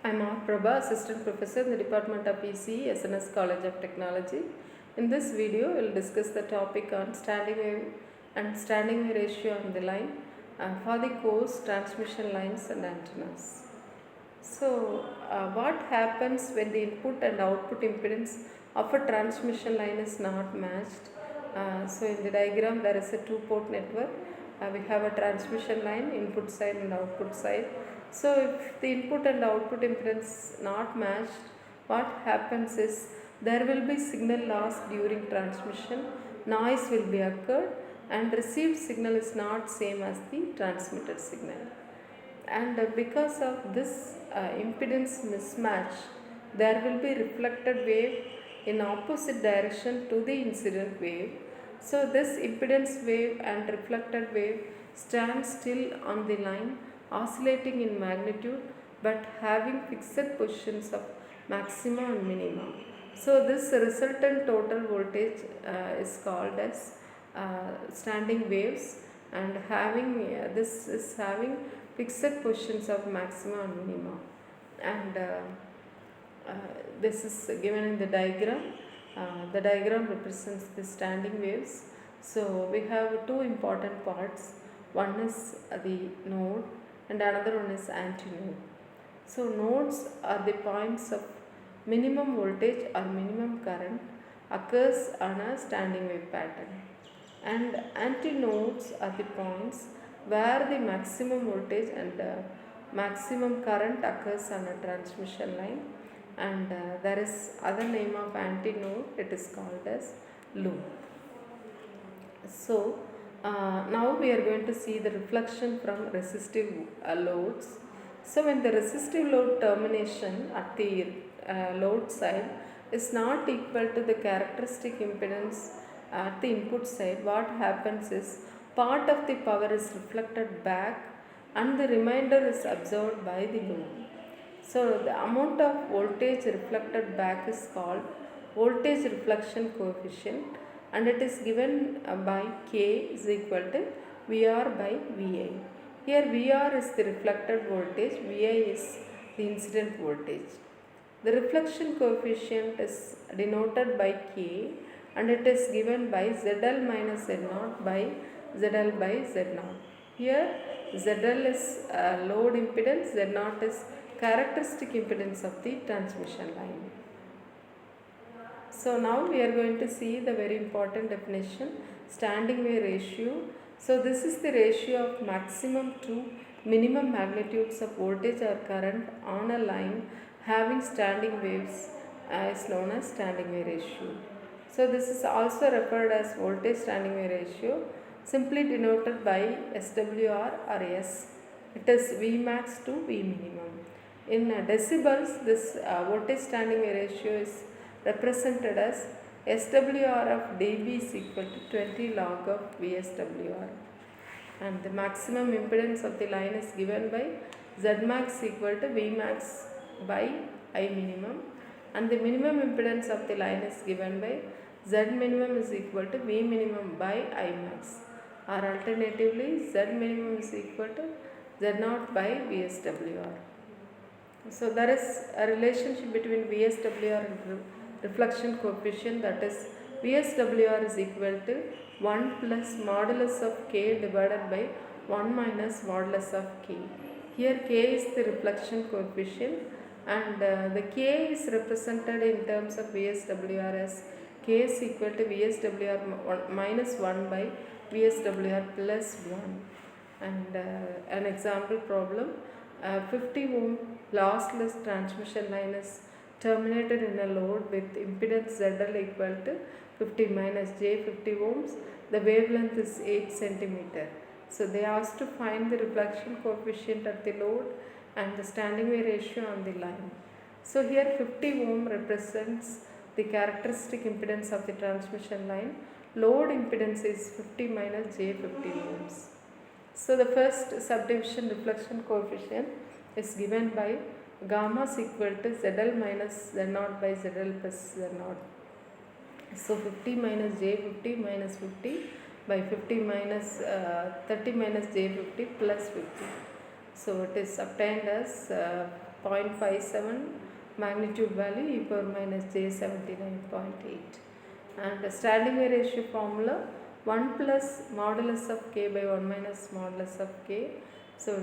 I'm R. Prabha, Assistant Professor in the Department of ECE, SNS College of Technology. In this video, we'll discuss the topic on standing wave and standing wave ratio on the line for the course transmission lines and antennas. So, what happens when the input and output impedance of a transmission line is not matched? So, in the diagram, there is a two-port network. We have a transmission line, input side and output side. So, if the input and output impedance not matched, what happens is there will be signal loss during transmission, noise will be occurred, and received signal is not same as the transmitted signal. And because of this impedance mismatch, there will be reflected wave in opposite direction to the incident wave. So this impedance wave and reflected wave stand still on the line, oscillating in magnitude but having fixed positions of maxima and minima. So this resultant total voltage is called as standing waves, and this is having fixed positions of maxima and minima, and this is given in the diagram. The diagram represents the standing waves. So we have two important parts. One is the node and another one is antinode. So nodes are the points of minimum voltage or minimum current occurs on a standing wave pattern, and antinodes are the points where the maximum voltage and maximum current occurs on a transmission line, and there is other name of antinode, it is called as loop. So now we are going to see the reflection from resistive loads. So when the resistive load termination at the load side is not equal to the characteristic impedance at the input side, what happens is part of the power is reflected back and the remainder is absorbed by the load. So the amount of voltage reflected back is called voltage reflection coefficient, and it is given by K is equal to VR by VI. Here VR is the reflected voltage, VI is the incident voltage. The reflection coefficient is denoted by K, and it is given by ZL minus Z0 by ZL by Z0. Here ZL is load impedance, Z0 is characteristic impedance of the transmission line. So now we are going to see the very important definition, standing wave ratio. So this is the ratio of maximum to minimum magnitudes of voltage or current on a line having standing waves is known as standing wave ratio. So this is also referred as voltage standing wave ratio, simply denoted by SWR or S. It is Vmax to V minimum. In decibels, this voltage standing wave ratio is represented as SWR of dB is equal to 20 log of VSWR, and the maximum impedance of the line is given by Zmax equal to Vmax by I minimum, and the minimum impedance of the line is given by Z minimum is equal to V minimum by I max, or alternatively Z minimum is equal to Z0 by VSWR. So there is a relationship between VSWR and reflection coefficient, that is VSWR is equal to 1 plus modulus of K divided by 1 minus modulus of K. Here K is the reflection coefficient, and the K is represented in terms of VSWR as K is equal to VSWR minus 1 by VSWR plus 1. And an example problem, 50 ohm lossless transmission line is terminated in a load with impedance ZL equal to 50 minus J 50 ohms. The wavelength is 8 centimeter. So they asked to find the reflection coefficient at the load and the standing wave ratio on the line. So here 50 ohm represents the characteristic impedance of the transmission line. Load impedance is 50 minus J 50 ohms. So the first subdivision reflection coefficient is given by gamma is equal to ZL minus Z0 by ZL plus Z0. So 50 minus J 50 minus 50 by 50 minus 30 minus J 50 plus 50. So it is obtained as 0.57 magnitude value e power minus j 79.8. And the standing wave ratio formula 1 plus modulus of k by 1 minus modulus of k. So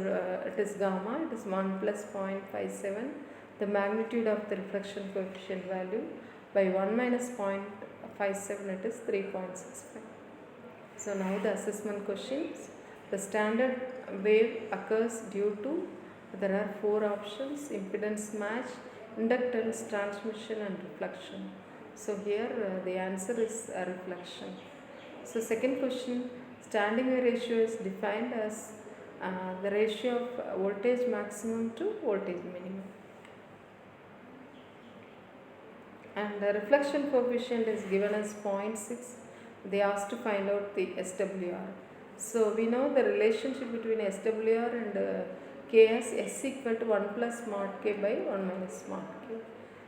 it is gamma, it is 1 plus 0.57, the magnitude of the reflection coefficient value, by 1 minus 0.57 it is 3.65. So now the assessment questions. The standard wave occurs due to, there are 4 options: impedance match, inductance, transmission and reflection. So here the answer is reflection. So second question, standing wave ratio is defined as the ratio of voltage maximum to voltage minimum. And the reflection coefficient is given as 0.6. They asked to find out the SWR. So we know the relationship between SWR and Ks, S equal to 1 plus mod K by 1 minus mod K.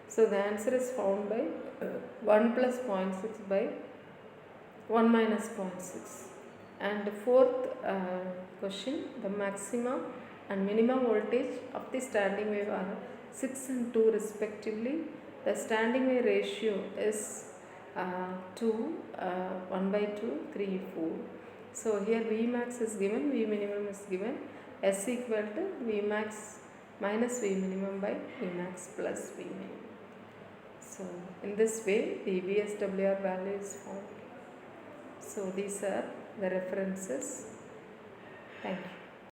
So the answer is found by 1 plus 0.6 by 1 minus 0.6. And the fourth question, the maximum and minimum voltage of the standing wave are 6 and 2 respectively. The standing wave ratio is 2, 1 by 2, 3, 4. So here V max is given, V minimum is given, S equal to V max minus V minimum by V max plus V minimum. So in this way the VSWR value is found. So these are the references. Thank you.